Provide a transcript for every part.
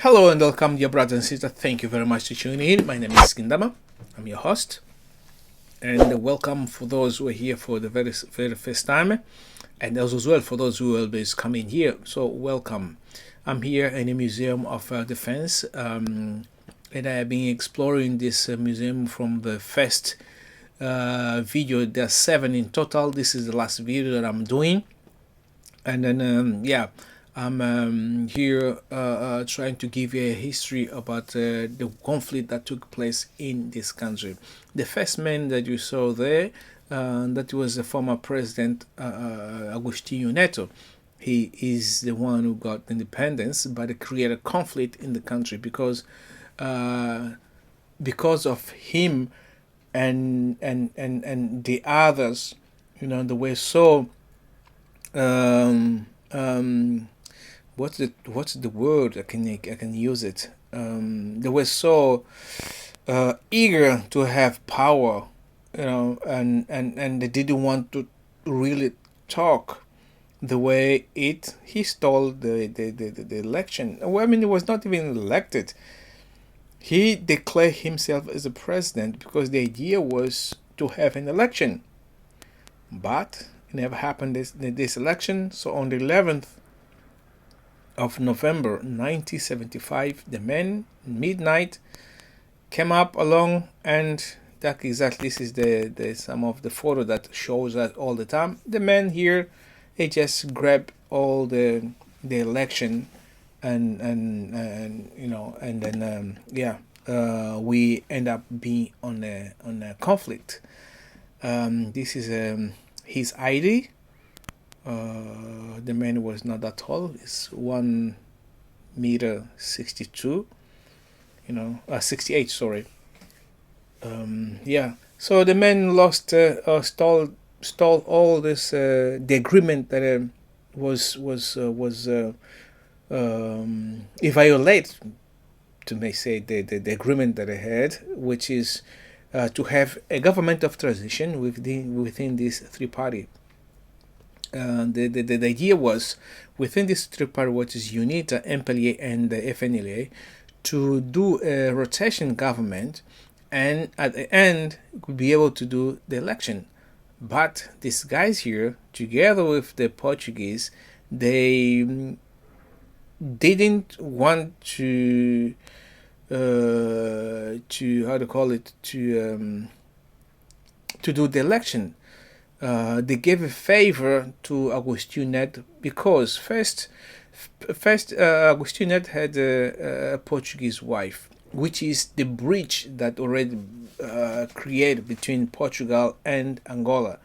Hello and welcome, dear brothers and sisters. Thank you very much for tuning in. My name is Kindama. I'm your host, and welcome for those who are here for the very first time, and also as well for those who will be coming here. So welcome. I'm here in the Museum of Defense, and I have been exploring this museum from the first video. There's 7 in total. This is the last video that I'm doing, and then I'm here trying to give you a history about the conflict that took place in this country. The first man that you saw there, that was the former president Agostinho Neto. He is the one who got independence, but it created conflict in the country uh, because of him and the others. They were so um, um, what's the word I can use it. They were so eager to have power, and they didn't want to really talk the way he stole the election. Well, I mean, he was not even elected. He declared himself as a president because the idea was to have an election, but it never happened this election. So on the 11th of November 1975, the men midnight came up along, and that exactly this is the some of the photo that shows that all the time. The men here, they just grab all the election, and then we end up being on a conflict. This is his ID. The man was not that tall. It's 1 meter 62. 68. Sorry. So the man stole all this the agreement that was he violate, to may say, the agreement that I had, which is to have a government of transition within this three-party. The idea was within this three-party, which is UNITA, MPLA, and the FNLA, to do a rotation government, and at the end could be able to do the election. But these guys here, together with the Portuguese, they didn't want to how to call it, to do the election. They gave a favor to Agostinho Neto because first Agostinho Neto had a Portuguese wife, which is the bridge that already created between Portugal and Angola.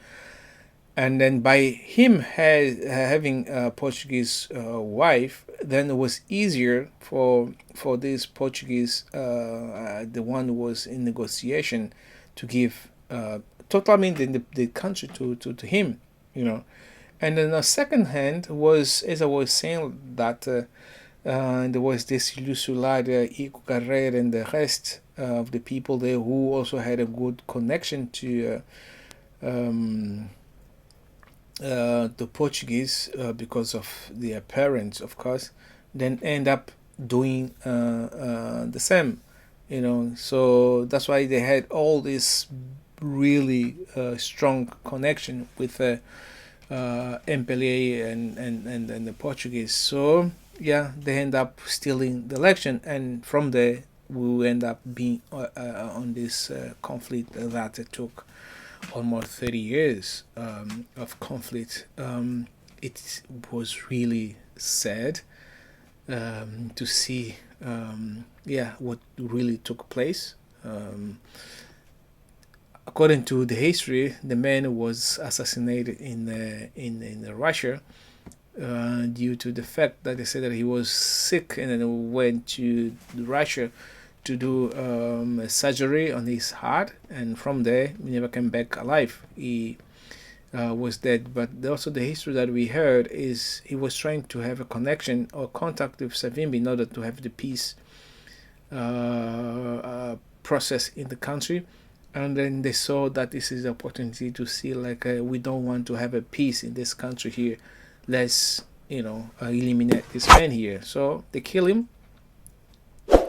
And then by him having a Portuguese wife, then it was easier for this Portuguese, the one who was in negotiation, to give totally the country to him, And then the second hand was, as I was saying, that there was this Lusulada, Ico Carrera, and the rest of the people there who also had a good connection to the Portuguese because of their parents, of course, then end up doing the same, So that's why they had all this really strong connection with MPLA and the Portuguese. So yeah, they end up stealing the election, and from there we end up being on this conflict that it took almost 30 years of conflict. It was really sad to see what really took place. According to the history, the man was assassinated in Russia due to the fact that they said that he was sick and then went to Russia to do a surgery on his heart, and from there he never came back alive. He was dead. But also the history that we heard is he was trying to have a connection or contact with Savimbi in order to have the peace process in the country. And then they saw that this is an opportunity to see, like, we don't want to have a peace in this country here. Let's eliminate this man here. So they kill him,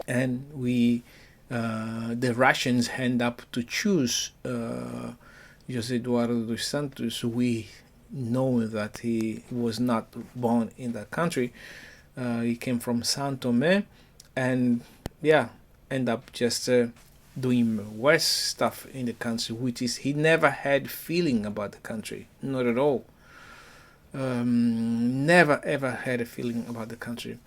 and we the Russians end up to choose José Eduardo dos Santos. We know that he was not born in that country. He came from Sao Tome, and yeah, end up just doing worse stuff in the country, which is he never had feeling about the country, not at all. Never ever had a feeling about the country.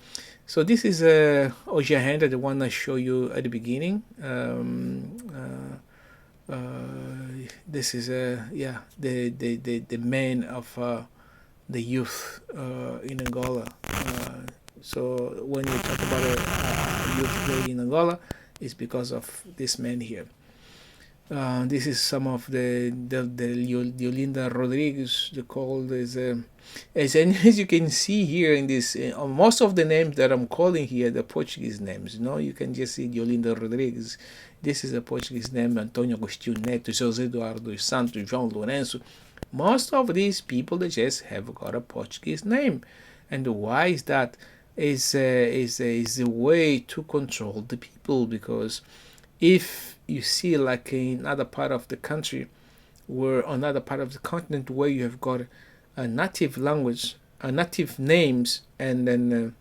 So this is Ojahenda, the one I show you at the beginning. This is yeah, the man of the youth in Angola. So when you talk about a youth play in Angola, it's because of this man here. This is some of the Yolinda Rodriguez. The call is as you can see here in this. Most of the names that I'm calling here, the Portuguese names. You can just see Yolinda Rodriguez. This is a Portuguese name. Antonio Agostinho Neto, José Eduardo Santos, João Lourenço. Most of these people, they just have got a Portuguese name, and why is that? Is a way to control the people, because if you see like in another part of the country where another part of the continent where you have got a native language, a native names, and then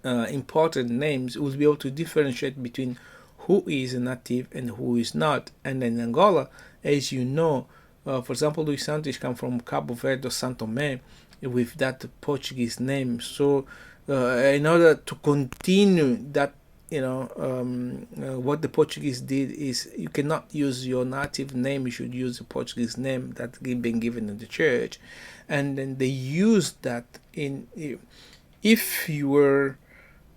important names, will be able to differentiate between who is a native and who is not. And in Angola, as you know, for example, Luis Santos come from Cabo Verde or Santo Tomé with that Portuguese name. So in order to continue that, what the Portuguese did is you cannot use your native name. You should use the Portuguese name that's been given in the church, and then they used that in. If you were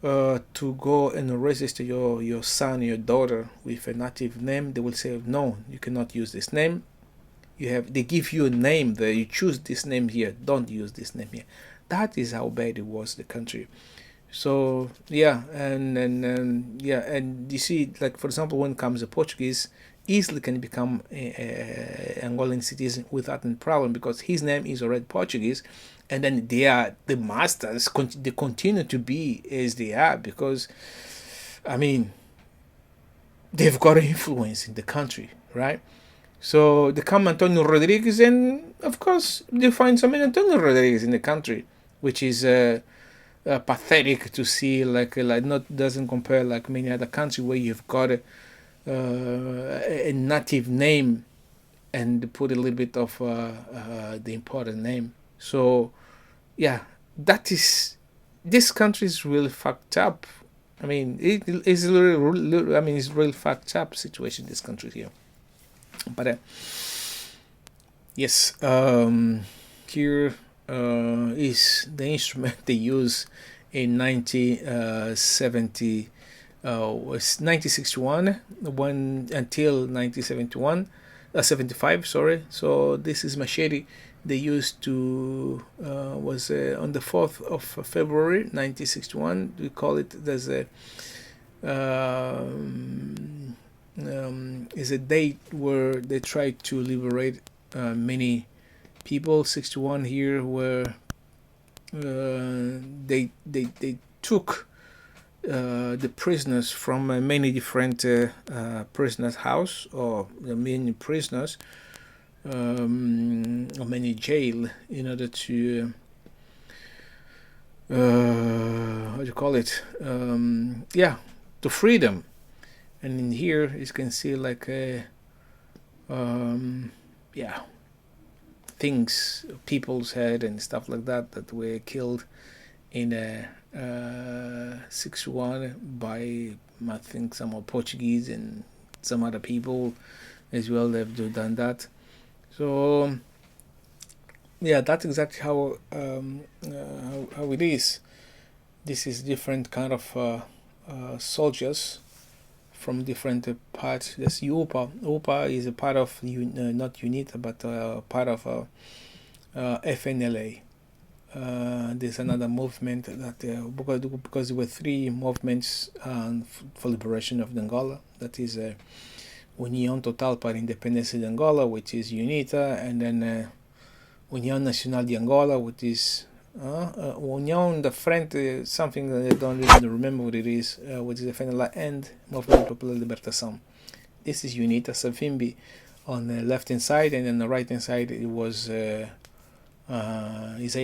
to go and register your son, your daughter with a native name, they will say no, you cannot use this name. They give you a name there. You choose this name here. Don't use this name here. That is how bad it was, the country. So yeah, and yeah, and you see, like for example, when it comes to Portuguese, easily can become a Angolan citizen without any problem, because his name is already Portuguese, and then they are the masters. They continue to be as they are, because I mean they've got influence in the country, right? So they come Antonio Rodriguez, and of course they find some Antonio Rodriguez in the country, which is pathetic to see. Like not doesn't compare like many other countries where you've got a native name and put a little bit of the important name. So yeah, that is this country is really fucked up. I mean, it is really, I mean, it's really fucked up situation this country here. But yes, here is the instrument they use in 1970 was 1961 when until 1971 75, sorry. So this is machete they used to was on the 4th of February 1961. We call it, there's a is a date where they tried to liberate many people. 61 here, where they took the prisoners from many different prisoners' house, or the many prisoners, or many jail, in order to how do you call it? Yeah, to free them. And in here you can see like yeah, things people's head and stuff like that that were killed in 61 by, I think, some of Portuguese and some other people as well. They've done that. So yeah, that's exactly how it is. This is different kind of soldiers from different parts. There's UPA. UPA is a part of not UNITA, but part of FNLA. There's another movement that because there were three movements for liberation of Angola. That is União Total para a Independência de Angola, which is UNITA, and then União Nacional de Angola, which is União da Frente, something that I don't even remember what it is, which is the FNLA and Movimento Popular Libertação. This is UNITA Savimbi on the left hand side, and on the right hand side it was Isaiah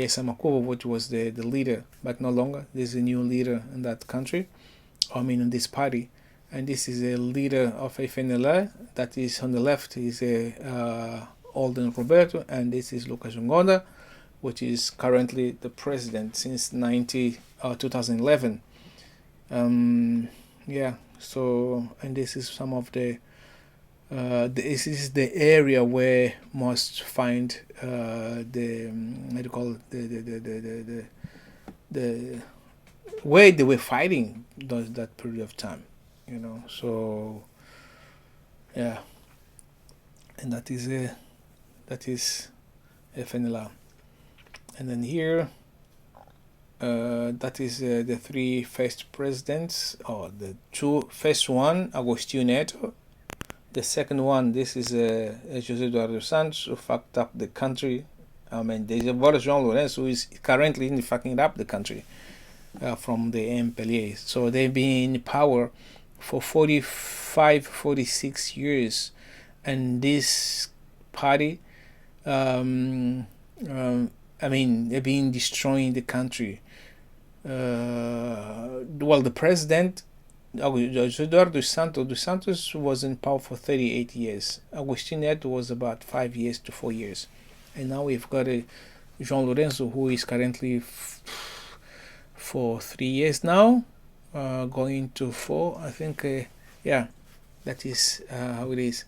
Samakubo, which was the leader, but no longer. There's a new leader in that country, I mean in this party, and this is a leader of FNLA. That is on the left is Alden Roberto, and this is Lucas Ngonda, which is currently the president since 2011. Yeah, so, and this is some of the this is the area where most find the what do you call it? The where they were fighting that period of time, you know. So yeah, and that is FNLA. And then here, that is the three first presidents, or the two first one, Agostinho Neto. The second one, this is José Eduardo Santos, who fucked up the country. I mean, there's a Boris João Lourenço, who is currently fucking up the country from the MPLA. So they've been in power for 45, 46 years. And this party, I mean, they've been destroying the country. Well, the president, Eduardo dos Santos was in power for 38 years. Agostinho Neto was about 5 years to 4 years. And now we've got a João Lourenço, who is currently for 3 years now, going to 4, I think. Yeah, that is how it is.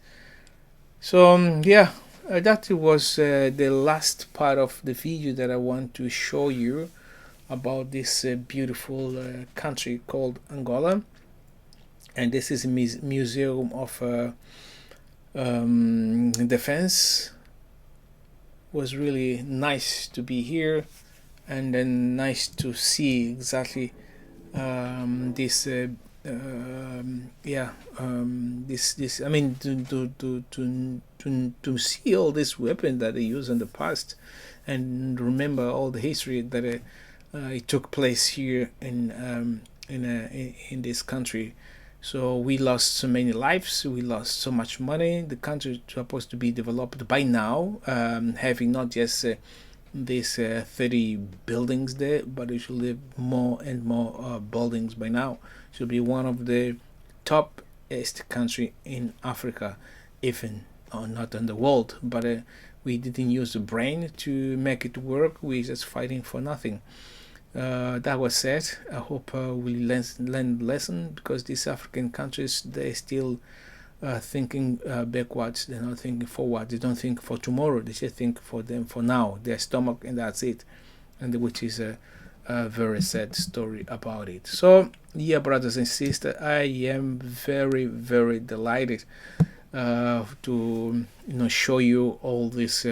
So, yeah, that was the last part of the video that I want to show you about this beautiful country called Angola. And this is a museum of defense. Was really nice to be here, and then nice to see exactly this this I mean to see all this weapon that they used in the past, and remember all the history that it took place here in this country. So we lost so many lives, we lost so much money. The country is supposed to be developed by now, having not just these 30 buildings there, but it should have more and more buildings by now. It should be one of the top-est country in Africa, even not in the world. But we didn't use the brain to make it work. We're just fighting for nothing. That was said. I hope we learn lesson, because these African countries, they're still thinking backwards. They're not thinking forward. They don't think for tomorrow. They just think for them for now, their stomach, and that's it. And which is a very sad story about it. So yeah, brothers and sisters, I am very, very delighted to show you all this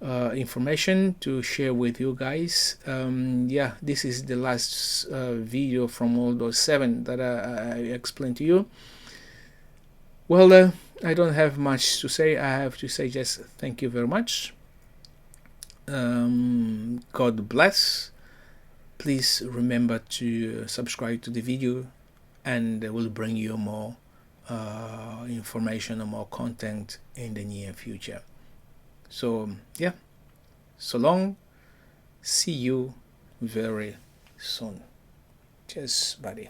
information to share with you guys. Yeah, this is the last video from all those 7 that I explained to you. Well, I don't have much to say. I have to say just thank you very much. God bless. Please remember to subscribe to the video, and we'll bring you more information and more content in the near future. So yeah, so long. See you very soon. Cheers, buddy.